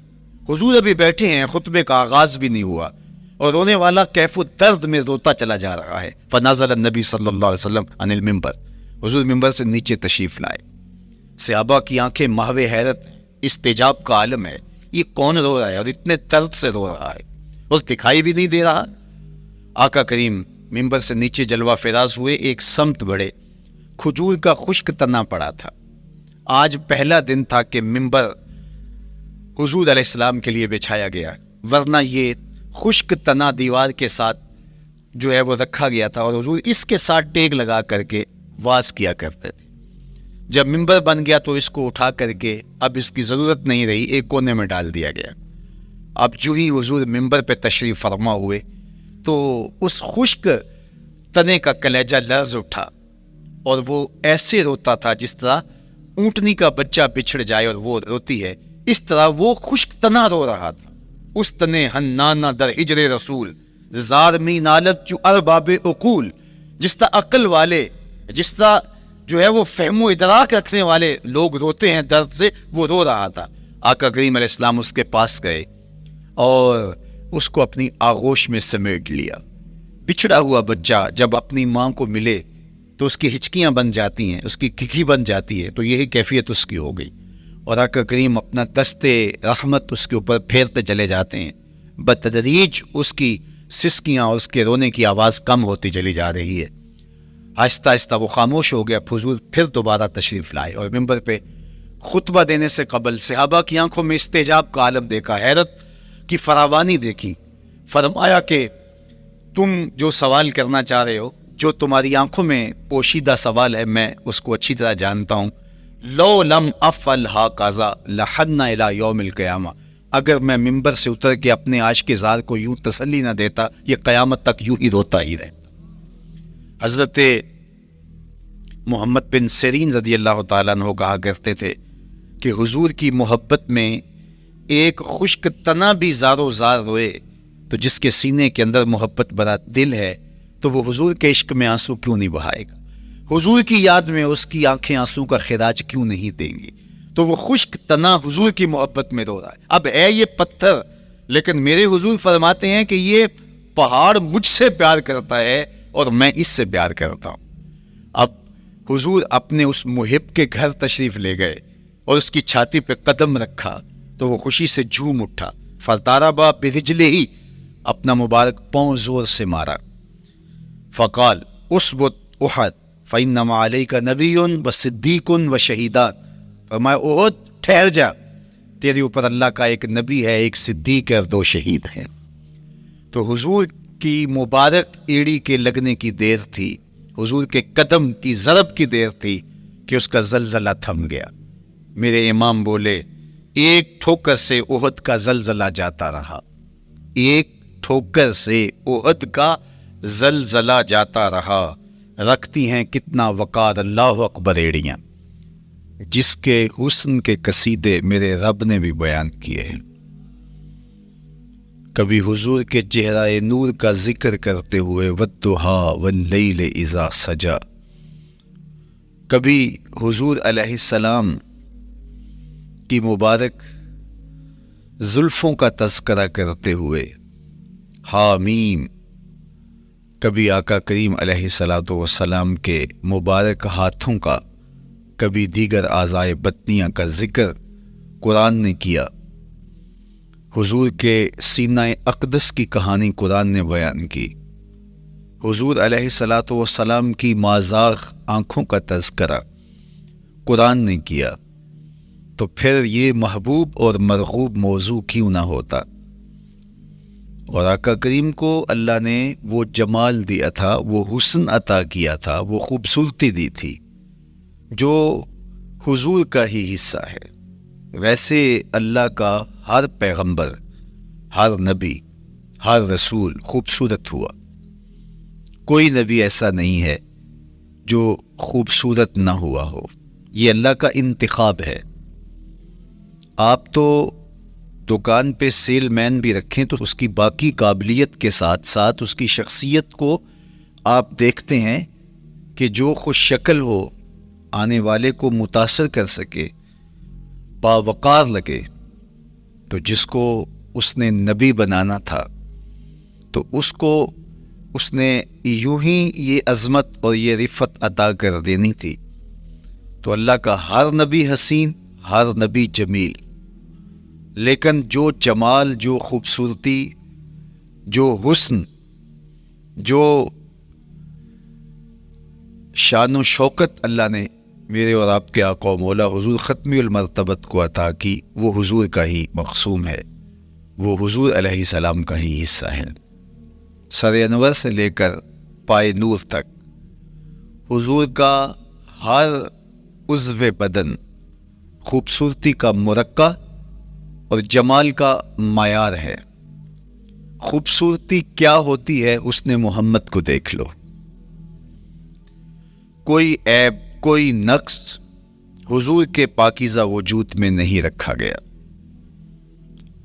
Speaker 1: حضور ابھی بیٹھے ہیں، خطبے کا آغاز بھی نہیں ہوا اور رونے والا کیف و درد میں روتا چلا جا رہا ہے۔ فنزل النبی صلی اللہ علیہ وسلم عن المنبر، حضور منبر سے نیچے تشریف لائے۔ صحابہ کی آنکھیں محو حیرت، استجاب کا عالم ہے، یہ کون رو رہا ہے اور اتنے درد سے رو رہا ہے اور دکھائی بھی نہیں دے رہا۔ آقا کریم منبر سے نیچے جلوہ فراز ہوئے، ایک سمت بڑھے، کھجور کا خشک تنا پڑا تھا۔ آج پہلا دن تھا کہ ممبر حضور علیہ السلام کے لیے بچھایا گیا، ورنہ یہ خشک تنا دیوار کے ساتھ جو ہے وہ رکھا گیا تھا اور حضور اس کے ساتھ ٹیک لگا کر کے واز کیا کرتے تھے۔ جب ممبر بن گیا تو اس کو اٹھا کر کے اب اس کی ضرورت نہیں رہی، ایک کونے میں ڈال دیا گیا۔ اب جو ہی حضور ممبر پہ تشریف فرما ہوئے تو اس خشک تنے کا کلیجہ لرز اٹھا اور وہ ایسے روتا تھا جس طرح اونٹنی کا بچہ بچھڑ جائے اور وہ روتی ہے، اس طرح وہ خشک تنا رو رہا تھا۔ اس تنے ہنانا در ہجر رسول زار می نالت جو ارباب عقول، جس طرح عقل والے، جس طرح جو ہے وہ فہم و ادراک رکھنے والے لوگ روتے ہیں درد سے، وہ رو رہا تھا۔ آقا کریم علیہ السلام اس کے پاس گئے اور اس کو اپنی آغوش میں سمیٹ لیا۔ بچھڑا ہوا بچہ جب اپنی ماں کو ملے تو اس کی ہچکیاں بن جاتی ہیں، اس کی کھکی بن جاتی ہے، تو یہی کیفیت اس کی ہو گئی، اور آقا کریم اپنا دستے رحمت اس کے اوپر پھیرتے چلے جاتے ہیں۔ بتدریج اس کی سسکیاں اور اس کے رونے کی آواز کم ہوتی چلی جا رہی ہے۔ آہستہ آہستہ وہ خاموش ہو گیا۔ حضور پھر دوبارہ تشریف لائے اور ممبر پہ خطبہ دینے سے قبل صحابہ کی آنکھوں میں استعجاب کا عالم دیکھا، حیرت کی فراوانی دیکھی۔ فرمایا کہ تم جو سوال کرنا چاہ رہے ہو، جو تمہاری آنکھوں میں پوشیدہ سوال ہے، میں اس کو اچھی طرح جانتا ہوں۔ لو لم افعل ہاکذا لحن الی یوم القیامہ، اگر میں ممبر سے اتر کے اپنے عاشق زار کو یوں تسلی نہ دیتا، یہ قیامت تک یوں ہی روتا ہی رہتا۔ حضرت محمد بن سیرین رضی اللہ تعالیٰ عنہ کہا کرتے تھے کہ حضور کی محبت میں ایک خشک تنا بھی زار و زار روئے تو جس کے سینے کے اندر محبت بھرا دل ہے تو وہ حضور کے عشق میں آنسو کیوں نہیں بہائے گا؟ حضور کی یاد میں اس کی آنکھیں آنسو کا خراج کیوں نہیں دیں گی؟ تو وہ خشک تنا حضور کی محبت میں رو رہا ہے۔ اب ہے یہ پتھر، لیکن میرے حضور فرماتے ہیں کہ یہ پہاڑ مجھ سے پیار کرتا ہے اور میں اس سے پیار کرتا ہوں۔ اب حضور اپنے اس محب کے گھر تشریف لے گئے اور اس کی چھاتی پہ قدم رکھا تو وہ خوشی سے جھوم اٹھا۔ فضاربا برجلہ ہی، اپنا مبارک پاؤں زور سے مارا۔ فقال اثبت احد فانما علیک نبی و صدیق و شہیدان، فرمایا احد ٹھہر جا، تیرے اوپر اللہ کا ایک نبی ہے، ایک صدیق ہے اور 2 شہید ہیں۔ تو حضور کی مبارک ایڑی کے لگنے کی دیر تھی، حضور کے قدم کی ضرب کی دیر تھی کہ اس کا زلزلہ تھم گیا۔ میرے امام بولے ایک ٹھوکر سے احد کا زلزلہ جاتا رہا، ایک ٹھوکر سے احد کا زلزلہ جاتا رہا، رکھتی ہیں کتنا وقار اللہ اکبر ایڑیاں، جس کے حسن کے قصیدے میرے رب نے بھی بیان کیے ہیں۔ کبھی حضور کے چہرہ نور کا ذکر کرتے ہوئے والضحیٰ واللیل اذا سجا، کبھی حضور علیہ السلام کی مبارک زلفوں کا تذکرہ کرتے ہوئے حامیم، کبھی آقا کریم علیہ السلام کے مبارک ہاتھوں کا، کبھی دیگر اعضائے بطنیہ کا ذکر قرآن نے کیا۔ حضور کے سینہ اقدس کی کہانی قرآن نے بیان کی، حضور علیہ السلام کی مازاغ آنکھوں کا تذکرہ قرآن نے کیا، تو پھر یہ محبوب اور مرغوب موضوع کیوں نہ ہوتا؟ اور آقا کریم کو اللہ نے وہ جمال دیا تھا، وہ حسن عطا کیا تھا، وہ خوبصورتی دی تھی جو حضور کا ہی حصہ ہے۔ ویسے اللہ کا ہر پیغمبر، ہر نبی، ہر رسول خوبصورت ہوا، کوئی نبی ایسا نہیں ہے جو خوبصورت نہ ہوا ہو، یہ اللہ کا انتخاب ہے۔ آپ تو دکان پہ سیل مین بھی رکھیں تو اس کی باقی قابلیت کے ساتھ ساتھ اس کی شخصیت کو آپ دیکھتے ہیں کہ جو خوش شکل ہو، آنے والے کو متاثر کر سکے، باوقار لگے، تو جس کو اس نے نبی بنانا تھا تو اس کو اس نے یوں ہی یہ عظمت اور یہ رفت عطا کر دینی تھی۔ تو اللہ کا ہر نبی حسین، ہر نبی جمیل، لیکن جو جمال، جو خوبصورتی، جو حسن، جو شان و شوکت اللہ نے میرے اور آپ کے آقا و مولا حضور ختمی المرتبت کو عطا کی، وہ حضور کا ہی مقسوم ہے، وہ حضور علیہ السلام کا ہی حصہ ہے۔ سر انور سے لے کر پائے نور تک حضور کا ہر عضو بدن خوبصورتی کا مرقع اور جمال کا معیار ہے۔ خوبصورتی کیا ہوتی ہے حسن محمد کو دیکھ لو، کوئی عیب کوئی نقص حضور کے پاکیزہ وجود میں نہیں رکھا گیا۔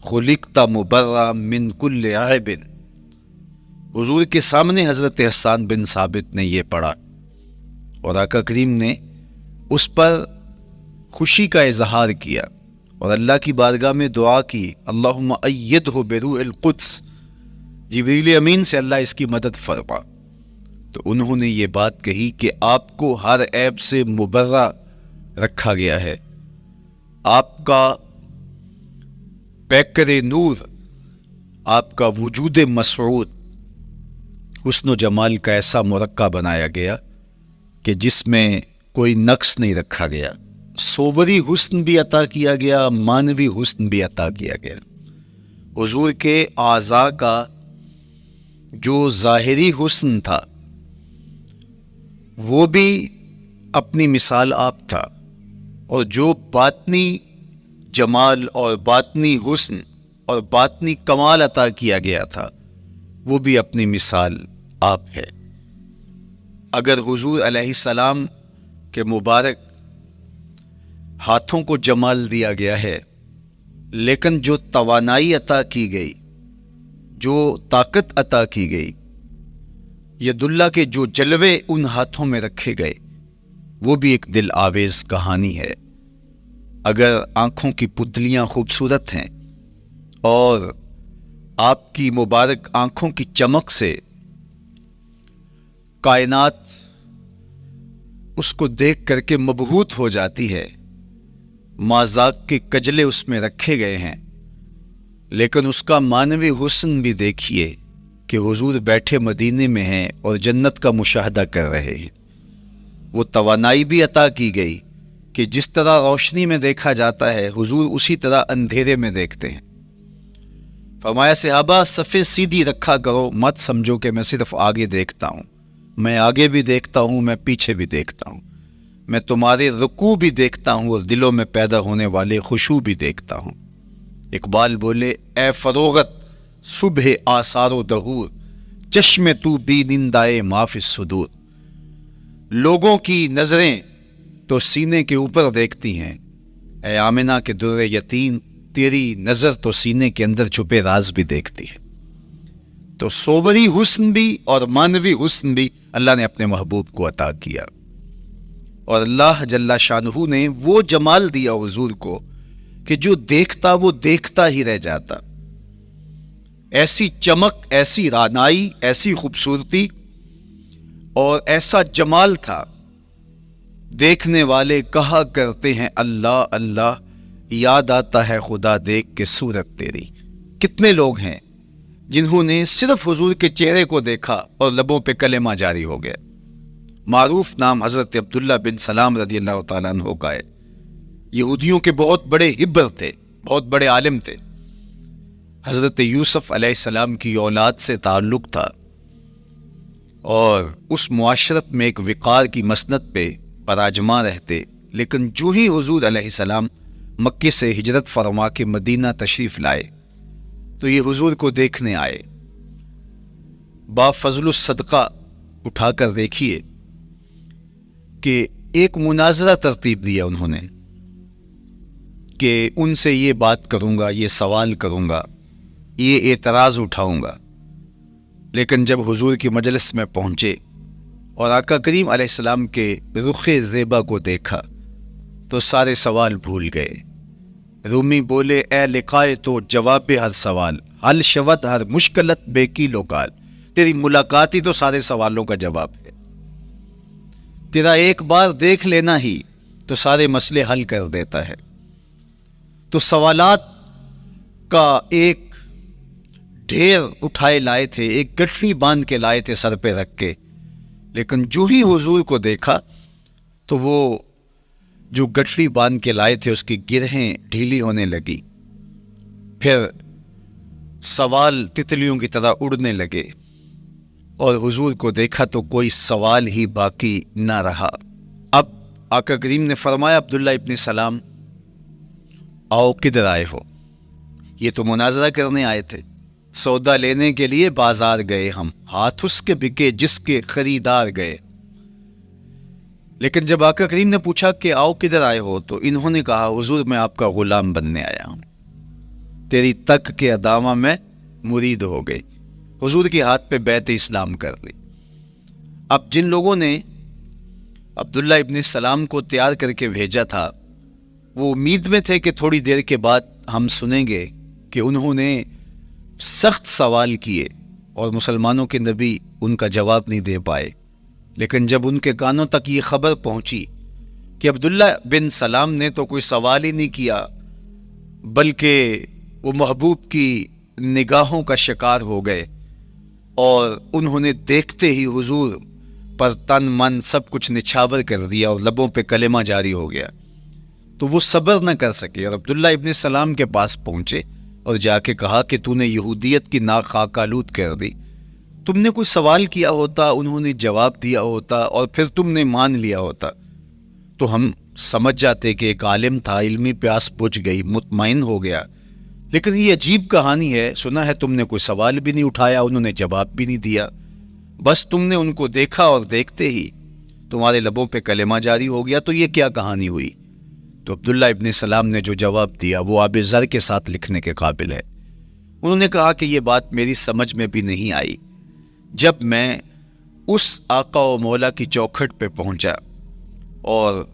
Speaker 1: خلقت مبرأ من کل عیب، حضور کے سامنے حضرت حسان بن ثابت نے یہ پڑھا اور آقا کریم نے اس پر خوشی کا اظہار کیا اور اللہ کی بارگاہ میں دعا کی، اللہم ایدہ بروح القدس، جبریل امین سے اللہ اس کی مدد فرما۔ تو انہوں نے یہ بات کہی کہ آپ کو ہر عیب سے مبرہ رکھا گیا ہے، آپ کا پیکر نور، آپ کا وجود مسعود حسن و جمال کا ایسا مرقع بنایا گیا کہ جس میں کوئی نقص نہیں رکھا گیا، صوری حسن بھی عطا کیا گیا، مانوی حسن بھی عطا کیا گیا۔ حضور کے اعضاء کا جو ظاہری حسن تھا وہ بھی اپنی مثال آپ تھا، اور جو باطنی جمال اور باطنی حسن اور باطنی کمال عطا کیا گیا تھا وہ بھی اپنی مثال آپ ہے۔ اگر حضور علیہ السلام کے مبارک ہاتھوں کو جمال دیا گیا ہے، لیکن جو توانائی عطا کی گئی، جو طاقت عطا کی گئی، ید اللہ کے جو جلوے ان ہاتھوں میں رکھے گئے، وہ بھی ایک دل آویز کہانی ہے۔ اگر آنکھوں کی پتلیاں خوبصورت ہیں اور آپ کی مبارک آنکھوں کی چمک سے کائنات اس کو دیکھ کر کے مبہوت ہو جاتی ہے، مازاق کے کجلے اس میں رکھے گئے ہیں، لیکن اس کا معنوی حسن بھی دیکھیے کہ حضور بیٹھے مدینے میں ہیں اور جنت کا مشاہدہ کر رہے ہیں۔ وہ توانائی بھی عطا کی گئی کہ جس طرح روشنی میں دیکھا جاتا ہے حضور اسی طرح اندھیرے میں دیکھتے ہیں۔ فرمایا صحابہ صفیں سیدھی رکھا کرو، مت سمجھو کہ میں صرف آگے دیکھتا ہوں، میں آگے بھی دیکھتا ہوں، میں پیچھے بھی دیکھتا ہوں، میں تمہارے رکوع بھی دیکھتا ہوں اور دلوں میں پیدا ہونے والے خشوع بھی دیکھتا ہوں۔ اقبال بولے، اے فروغت صبح آثار و دہور، چشم تو بینندائے ما فی الصدور۔ لوگوں کی نظریں تو سینے کے اوپر دیکھتی ہیں، اے آمنہ کے در یتیم، تیری نظر تو سینے کے اندر چھپے راز بھی دیکھتی ہے۔ تو صوری حسن بھی اور مانوی حسن بھی اللہ نے اپنے محبوب کو عطا کیا، اور اللہ جل شانہ نے وہ جمال دیا حضور کو کہ جو دیکھتا وہ دیکھتا ہی رہ جاتا۔ ایسی چمک، ایسی رانائی، ایسی خوبصورتی اور ایسا جمال تھا، دیکھنے والے کہا کرتے ہیں اللہ اللہ، یاد آتا ہے خدا دیکھ کے صورت تیری۔ کتنے لوگ ہیں جنہوں نے صرف حضور کے چہرے کو دیکھا اور لبوں پہ کلمہ جاری ہو گیا۔ معروف نام حضرت عبداللہ بن سلام رضی اللہ تعالیٰ عنہ کا ہے، یہودیوں کے بہت بڑے حبر تھے، بہت بڑے عالم تھے، حضرت یوسف علیہ السلام کی اولاد سے تعلق تھا، اور اس معاشرت میں ایک وقار کی مسند پہ براجما رہتے، لیکن جو ہی حضور علیہ السلام مکے سے ہجرت فرما کے مدینہ تشریف لائے تو یہ حضور کو دیکھنے آئے۔ با فضل الصدقہ اٹھا کر دیکھیے کہ ایک مناظرہ ترتیب دیا انہوں نے کہ ان سے یہ بات کروں گا، یہ سوال کروں گا، یہ اعتراض اٹھاؤں گا، لیکن جب حضور کی مجلس میں پہنچے اور آقا کریم علیہ السلام کے رخ زیبا کو دیکھا تو سارے سوال بھول گئے۔ رومی بولے، اے لقائے تو جواب ہر سوال، حل شود ہر مشکلت بے کی لوکال۔ تیری ملاقات ہی تو سارے سوالوں کا جواب ہے، تیرا ایک بار دیکھ لینا ہی تو سارے مسئلے حل کر دیتا ہے۔ تو سوالات کا ایک ڈھیر اٹھائے لائے تھے، ایک گٹھڑی باندھ کے لائے تھے سر پہ رکھ کے لیکن جو ہی حضور کو دیکھا تو وہ جو گٹھڑی باندھ کے لائے تھے اس کی گرہیں ڈھیلی ہونے لگی، پھر سوال تتلیوں کی طرح اڑنے لگے، اور حضور کو دیکھا تو کوئی سوال ہی باقی نہ رہا۔ اب آقا کریم نے فرمایا عبداللہ ابن سلام آؤ کدھر آئے ہو؟ یہ تو مناظرہ کرنے آئے تھے، سودا لینے کے لیے بازار گئے ہم، ہاتھ اس کے بکے جس کے خریدار گئے۔ لیکن جب آقا کریم نے پوچھا کہ آؤ کدھر آئے ہو تو انہوں نے کہا حضور میں آپ کا غلام بننے آیا ہوں، تیری تک کے ادامہ میں مرید ہو گئی، حضور کے ہاتھ پہ بیعت اسلام کر لی۔ اب جن لوگوں نے عبداللہ ابن سلام کو تیار کر کے بھیجا تھا وہ امید میں تھے کہ تھوڑی دیر کے بعد ہم سنیں گے کہ انہوں نے سخت سوال کیے اور مسلمانوں کے نبی ان کا جواب نہیں دے پائے، لیکن جب ان کے کانوں تک یہ خبر پہنچی کہ عبداللہ بن سلام نے تو کوئی سوال ہی نہیں کیا بلکہ وہ محبوب کی نگاہوں کا شکار ہو گئے، اور انہوں نے دیکھتے ہی حضور پر تن من سب کچھ نچھاور کر دیا اور لبوں پہ کلمہ جاری ہو گیا، تو وہ صبر نہ کر سکے اور عبداللہ ابن سلام کے پاس پہنچے اور جا کے کہا کہ تو نے یہودیت کی ناک خاک آلود کر دی، تم نے کوئی سوال کیا ہوتا، انہوں نے جواب دیا ہوتا اور پھر تم نے مان لیا ہوتا تو ہم سمجھ جاتے کہ ایک عالم تھا، علمی پیاس بجھ گئی، مطمئن ہو گیا۔ لیکن یہ عجیب کہانی ہے، سنا ہے تم نے کوئی سوال بھی نہیں اٹھایا، انہوں نے جواب بھی نہیں دیا، بس تم نے ان کو دیکھا اور دیکھتے ہی تمہارے لبوں پہ کلمہ جاری ہو گیا، تو یہ کیا کہانی ہوئی؟ تو عبداللہ ابن سلام نے جو جواب دیا وہ آب زر کے ساتھ لکھنے کے قابل ہے۔ انہوں نے کہا کہ یہ بات میری سمجھ میں بھی نہیں آئی، جب میں اس آقا و مولا کی چوکھٹ پہ پہنچا اور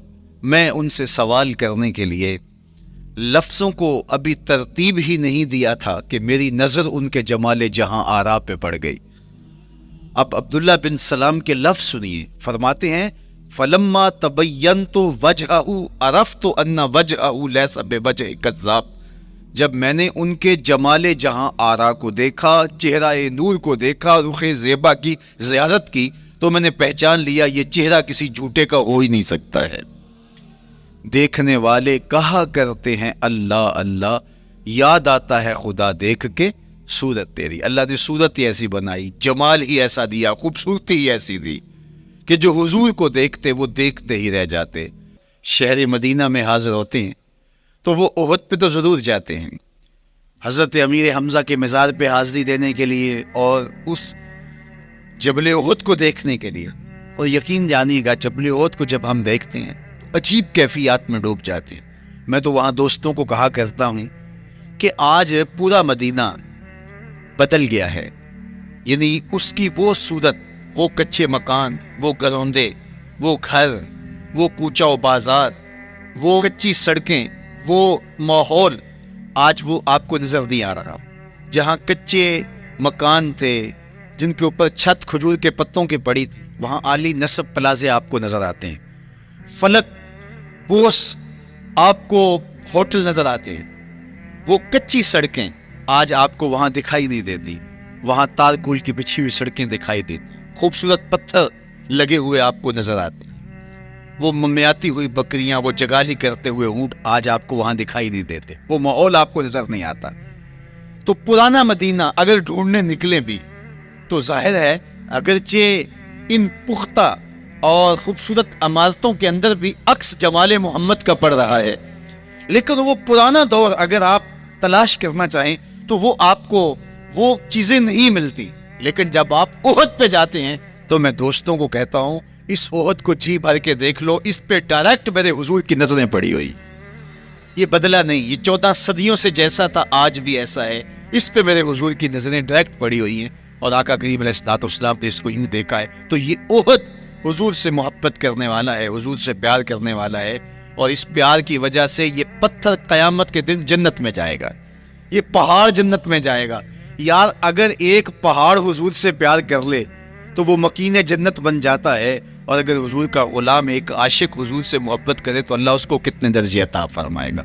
Speaker 1: میں ان سے سوال کرنے کے لیے لفظوں کو ابھی ترتیب ہی نہیں دیا تھا کہ میری نظر ان کے جمال جہاں آرا پہ پڑ گئی۔ اب عبداللہ بن سلام کے لفظ سنیے، فرماتے ہیں فَلَمَّا تَبَيَّنْتُ وَجْهَهُ عَرَفْتُ أَنَّ وَجْهَهُ لَيْسَ بِوَجْهِ كَذَّابٍ، جب میں نے ان کے جمال جہاں آرا کو دیکھا، چہرہ نور کو دیکھا، رخ زیبا کی زیارت کی، تو میں نے پہچان لیا یہ چہرہ کسی جھوٹے کا ہو ہی نہیں سکتا ہے۔ دیکھنے والے کہا کرتے ہیں اللہ اللہ، یاد آتا ہے خدا دیکھ کے صورت تیری، اللہ نے صورت ہی ایسی بنائی، جمال ہی ایسا دیا، خوبصورتی ہی ایسی دی کہ جو حضور کو دیکھتے وہ دیکھتے ہی رہ جاتے۔ شہر مدینہ میں حاضر ہوتے ہیں تو وہ احد پہ تو ضرور جاتے ہیں، حضرت امیر حمزہ کے مزار پہ حاضری دینے کے لیے اور اس جبل احد کو دیکھنے کے لیے، اور یقین جانیے گا جبل احد کو جب ہم دیکھتے ہیں تو عجیب کیفیات میں ڈوب جاتے ہیں۔ میں تو وہاں دوستوں کو کہا کرتا ہوں کہ آج پورا مدینہ بدل گیا ہے، یعنی اس کی وہ صورت، وہ کچے مکان، وہ گروندے، وہ گھر، وہ کوچہ و بازار، وہ کچی سڑکیں، وہ ماحول آج وہ آپ کو نظر نہیں آ رہا۔ جہاں کچے مکان تھے جن کے اوپر چھت کھجور کے پتوں کی پڑی تھی، وہاں عالی نصب پلازے آپ کو نظر آتے ہیں، فلک بوس آپ کو ہوٹل نظر آتے ہیں، وہ کچی سڑکیں آج آپ کو وہاں دکھائی نہیں دیتی، وہاں تارکول کی بچھی ہوئی سڑکیں دکھائی دیتی، خوبصورت پتھر لگے ہوئے آپ کو نظر آتے ہیں، وہ ممیاتی ہوئی بکریاں، وہ جگالی کرتے ہوئے اونٹ آج آپ کو وہاں دکھائی نہیں دیتے، وہ ماحول آپ کو نظر نہیں آتا۔ تو پرانا مدینہ اگر ڈھونڈنے نکلے بھی تو ظاہر ہے اگرچہ ان پختہ اور خوبصورت عمارتوں کے اندر بھی عکس جمال محمد کا پڑ رہا ہے، لیکن وہ پرانا دور اگر آپ تلاش کرنا چاہیں تو وہ آپ کو وہ چیزیں نہیں ملتی۔ لیکن جب آپ احد پہ جاتے ہیں تو میں دوستوں کو کہتا ہوں اس احد کو جی بھر کے دیکھ لو، اس پہ ڈائریکٹ میرے حضور کی نظریں پڑی ہوئی، یہ بدلا نہیں، یہ 14 صدیوں سے جیسا تھا آج بھی ایسا ہے، اس پہ میرے حضور کی نظریں ڈائریکٹ پڑی ہوئی ہیں، اور آقا کریم علیہ الصلوۃ والسلام نے اس کو یوں دیکھا ہے۔ تو یہ احد حضور سے محبت کرنے والا ہے، حضور سے پیار کرنے والا ہے، اور اس پیار کی وجہ سے یہ پتھر قیامت کے دن جنت میں جائے گا، یہ پہاڑ جنت میں جائے گا۔ یار اگر ایک پہاڑ حضور سے پیار کر لے تو وہ مکین جنت بن جاتا ہے، اور اگر حضور کا غلام ایک عاشق حضور سے محبت کرے تو اللہ اس کو کتنے درجے عطا فرمائے گا۔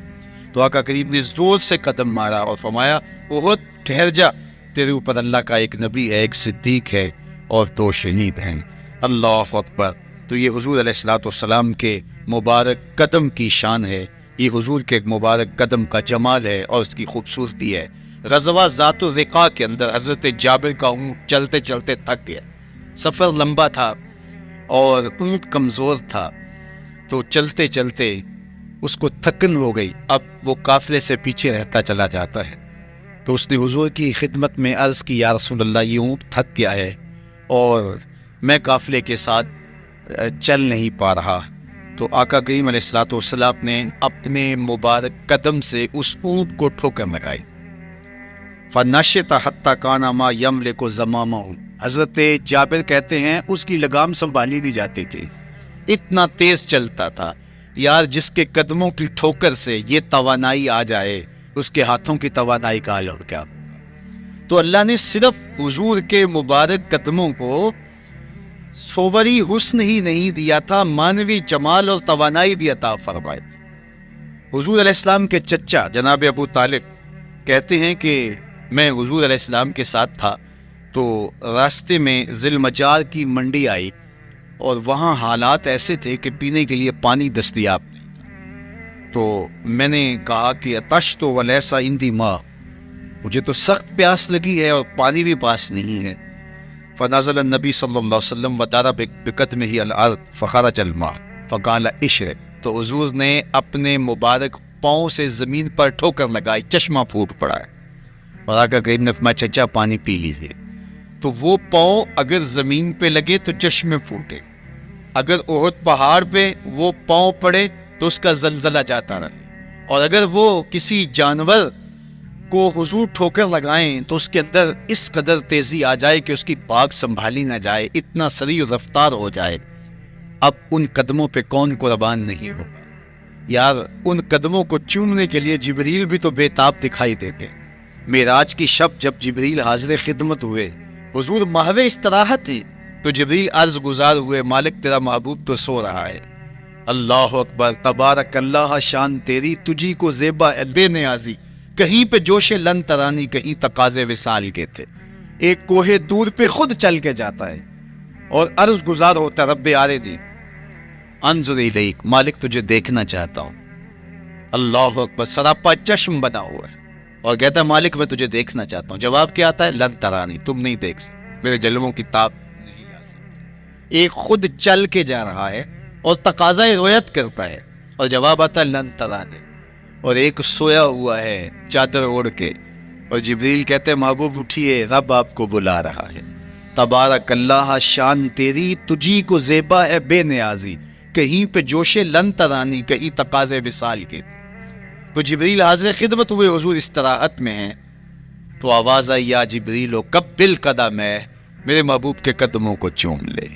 Speaker 1: تو آقا کریم نے زور سے قدم مارا اور فرمایا احد ٹھہر جا، تیرے اوپر اللہ کا ایک نبی ہے، ایک صدیق ہے اور 2 شہید ہیں۔ اللہ اکبر۔ تو یہ حضور علیہ الصلوۃ والسلام کے مبارک قدم کی شان ہے، یہ حضور کے مبارک قدم کا جمال ہے اور اس کی خوبصورتی ہے۔ غزوہ ذات الرقاع کے اندر حضرت جابر کا اونٹ چلتے چلتے تھک گیا، سفر لمبا تھا اور اونٹ کمزور تھا، تو چلتے چلتے اس کو تھکن ہو گئی، اب وہ قافلے سے پیچھے رہتا چلا جاتا ہے۔ تو اس نے حضور کی خدمت میں عرض کی، یا رسول اللہ، یہ اونٹ تھک گیا ہے اور میں قافلے کے ساتھ چل نہیں پا رہا۔ تو آقا کریم علیہ الصلوۃ والسلام نے اپنے مبارک قدم سے اس اونٹ کو ٹھوکر لگائی۔ فَنَشِطَ حَتَّى كَانَ مَا يَمْلِكُ زَمَامَهُ۔ حضرت جابر کہتے ہیں اس کی لگام سنبھالی نہیں جاتی تھی، اتنا تیز چلتا تھا۔ یار جس کے قدموں کی ٹھوکر سے یہ توانائی آ جائے، اس کے ہاتھوں کی توانائی کا حال اور کیا۔ تو اللہ نے صرف حضور کے مبارک قدموں کو صوری حسن ہی نہیں دیا تھا، مانوی جمال اور توانائی بھی عطا فرمائی تھی۔ حضور علیہ السلام کے چچا جناب ابو طالب کہتے ہیں کہ میں حضور علیہ السلام کے ساتھ تھا، تو راستے میں ذی المجار کی منڈی آئی اور وہاں حالات ایسے تھے کہ پینے کے لیے پانی دستیاب نہیں تھا۔ تو میں نے کہا کہ عطشت ولیس عندی ماء، مجھے تو سخت پیاس لگی ہے اور پانی بھی پاس نہیں ہے۔ فنزل النبی صلی اللہ علیہ وسلم وضرب بقدمہ الارض فخرج الماء فقال اشرب۔ تو حضور نے اپنے مبارک پاؤں سے زمین پر ٹھوکر لگائی، چشمہ پھوٹ پڑا ہے، اور آقا کریم نے فرمایا چچا پانی پی لیجیے۔ تو وہ پاؤں اگر زمین پہ لگے تو چشمے پھوٹے، اگر احد پہاڑ پہ وہ پاؤں پڑے تو اس کا زلزلہ جاتا رہے، اور اگر وہ کسی جانور کو حضور ٹھوکر لگائیں تو اس کے اندر اس قدر تیزی آ جائے کہ اس کی پاک سنبھالی نہ جائے، اتنا سریع رفتار ہو جائے، اب ان قدموں پہ کون قربان نہیں ہوگا؟ یار ان قدموں کو چومنے کے لیے جبریل بھی تو بے تاب دکھائی دیتے۔ معراج کی شب جب جبریل حاضر خدمت ہوئے، حضور محو استراحت تھی، تو جبریل عرض گزار ہوئے، مالک تیرا محبوب تو سو رہا ہے۔ اللہ اکبر، تبارک اللہ، شان تیری، تجھی کو زیبا بے نیازی، کہیں پہ جوش لن ترانی، کہیں تقاضے وصال کے تھے۔ ایک کوہ دور پہ خود چل کے جاتا ہے اور عرض گزار ہوتا، رب آردی انظر الیک، مالک تجھے دیکھنا چاہتا ہوں۔ اللہ اکبر، سراپا چشم بنا ہوا ہے اور کہتا ہے مالک میں تجھے دیکھنا چاہتا ہوں۔ جواب کیا آتا ہے؟ لن ترانی، تم نہیں دیکھ سکتے، میرے جلووں کی تاب نہیں لا سکتے۔ ایک خود چل کے جا رہا ہے اور تقاضۂ رویت کرتا ہے، اور جواب آتا ہے لن ترانی، اور ایک سویا ہوا ہے چادر اوڑھ کے، اور جبریل کہتے ہیں محبوب اٹھیے، رب آپ کو بلا رہا ہے۔ تبارک اللہ، شان تیری، تجھی کو زیبا ہے بے نیازی، کہیں پہ جوش لن ترانی، کہیں تقاضے وصال کے تھے۔ تو جبریل حاضر خدمت ہوئے، حضور استراحت میں ہیں، تو آواز آئی یا جبریل قبل قدم ہے، میرے محبوب کے قدموں کو چوم لے۔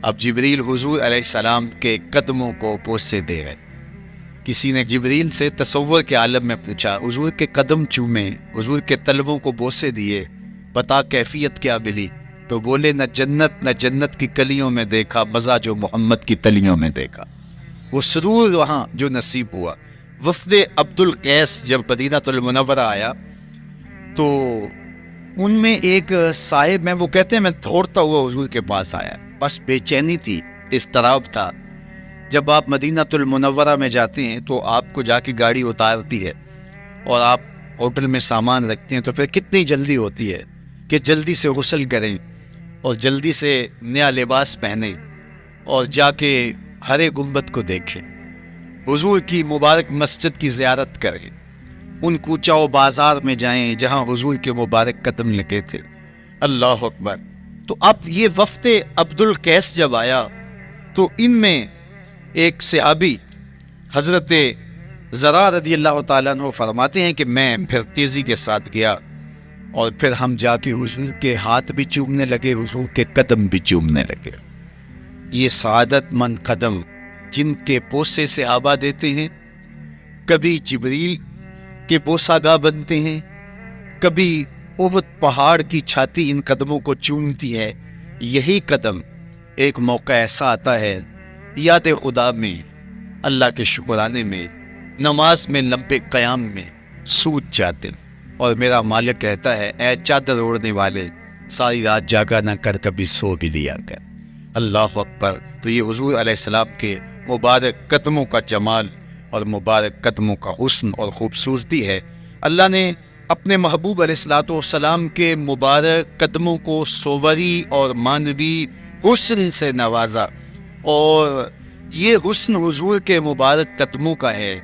Speaker 1: اب جبریل حضور علیہ السلام کے قدموں کو بوسے دے رہے۔ کسی نے جبریل سے تصور کے عالم میں پوچھا، حضور کے قدم چومے، حضور کے تلووں کو بوسے دیے، بتا کیفیت کیا ملی؟ تو بولے نہ جنت کی کلیوں میں دیکھا مزہ جو محمد کی تلیوں میں دیکھا۔ وہ سرور وہاں جو نصیب ہوا۔ وفد عبد القیس جب مدینہ المنورہ آیا تو ان میں ایک صاحب ہیں، وہ کہتے ہیں میں دوڑتا ہوا حضور کے پاس آیا، بس بے چینی تھی، اضطراب تھا۔ جب آپ مدینہ المنورہ میں جاتے ہیں تو آپ کو جا کے گاڑی اتارتی ہے اور آپ ہوٹل میں سامان رکھتے ہیں، تو پھر کتنی جلدی ہوتی ہے کہ جلدی سے غسل کریں اور جلدی سے نیا لباس پہنیں اور جا کے ہرے گنبد کو دیکھیں، حضور کی مبارک مسجد کی زیارت کریں، ان کوچہ و بازار میں جائیں جہاں حضور کے مبارک قدم لگے تھے۔ اللہ اکبر۔ تو اب یہ وفد عبد القیس جب آیا تو ان میں ایک صحابی حضرت زرع رضی اللہ تعالیٰ عنہ فرماتے ہیں کہ میں پھر تیزی کے ساتھ گیا اور پھر ہم جا کے حضور کے ہاتھ بھی چومنے لگے، حضور کے قدم بھی چومنے لگے۔ یہ سعادت مند قدم جن کے بوسے صحابہ دیتے ہیں، کبھی جبریل کے بوسہ گاہ بنتے ہیں، کبھی احد پہاڑ کی چھاتی ان قدموں کو چومتی ہے۔ یہی قدم ایک موقع ایسا آتا ہے یاد خدا میں، اللہ کے شکرانے میں، نماز میں، لمبے قیام میں سوج جاتے ہیں، اور میرا مالک کہتا ہے اے چادر اوڑھنے والے، ساری رات جاگا نہ کر، کبھی سو بھی لیا کر۔ اللہ اکبر. تو یہ حضور علیہ السلام کے مبارک قدموں کا جمال اور مبارک قدموں کا حسن اور خوبصورتی ہے. اللہ نے اپنے محبوب علیہ الصلوۃ والسلام کے مبارک قدموں کو صوری اور معنوی حسن سے نوازا، اور یہ حسن حضور کے مبارک قدموں کا ہے.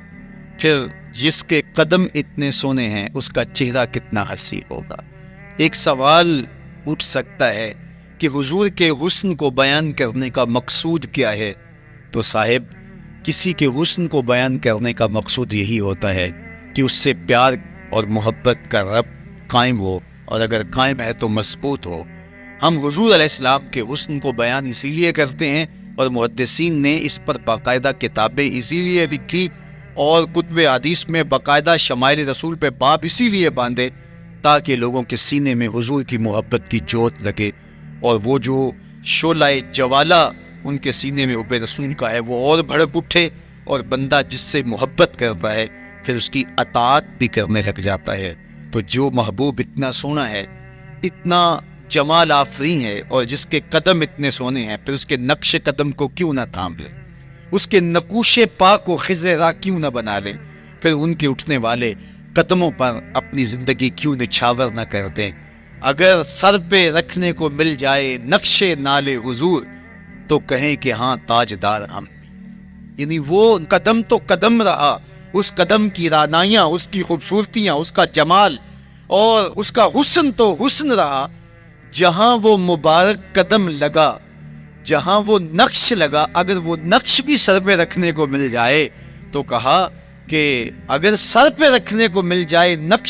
Speaker 1: پھر جس کے قدم اتنے سونے ہیں اس کا چہرہ کتنا حسین ہوگا. ایک سوال اٹھ سکتا ہے کہ حضور کے حسن کو بیان کرنے کا مقصود کیا ہے؟ تو صاحب، کسی کے حسن کو بیان کرنے کا مقصود یہی ہوتا ہے کہ اس سے پیار اور محبت کا ربط قائم ہو، اور اگر قائم ہے تو مضبوط ہو. ہم حضور علیہ السلام کے حسن کو بیان اسی لیے کرتے ہیں، اور محدثین نے اس پر باقاعدہ کتابیں اسی لیے لکھی اور کتب حدیث میں باقاعدہ شمائل رسول پہ باب اسی لیے باندھے تاکہ لوگوں کے سینے میں حضور کی محبت کی جوت لگے، اور وہ جو شعلہ جوالہ ان کے سینے میں حب رسول کا ہے وہ اور بھڑک اٹھے، اور بندہ جس سے محبت کرتا ہے پھر اس کی اطاعت بھی کرنے لگ جاتا ہے. تو جو محبوب اتنا سونا ہے، اتنا جمال آفرین ہے، اور جس کے قدم اتنے سونے ہیں، پھر اس کے نقش قدم کو کیوں نہ تھام لے، اس کے نقوش پا کو خضر راہ کیوں نہ بنا لے، پھر ان کے اٹھنے والے قدموں پر اپنی زندگی کیوں نچھاور نہ کر دیں. اگر سر پہ رکھنے کو مل جائے نقش نال حضور تو کہیں کہ ہاں تاجدار ہم. یعنی وہ قدم تو قدم رہا، اس قدم کی رعنائیاں، اس کی خوبصورتیاں، اس کا جمال اور اس کا حسن تو حسن رہا. جہاں وہ مبارک قدم لگا، جہاں وہ نقش لگا، اگر وہ نقش بھی سر پہ رکھنے کو مل جائے تو کہا کہ اگر سر پہ رکھنے کو مل جائے نقش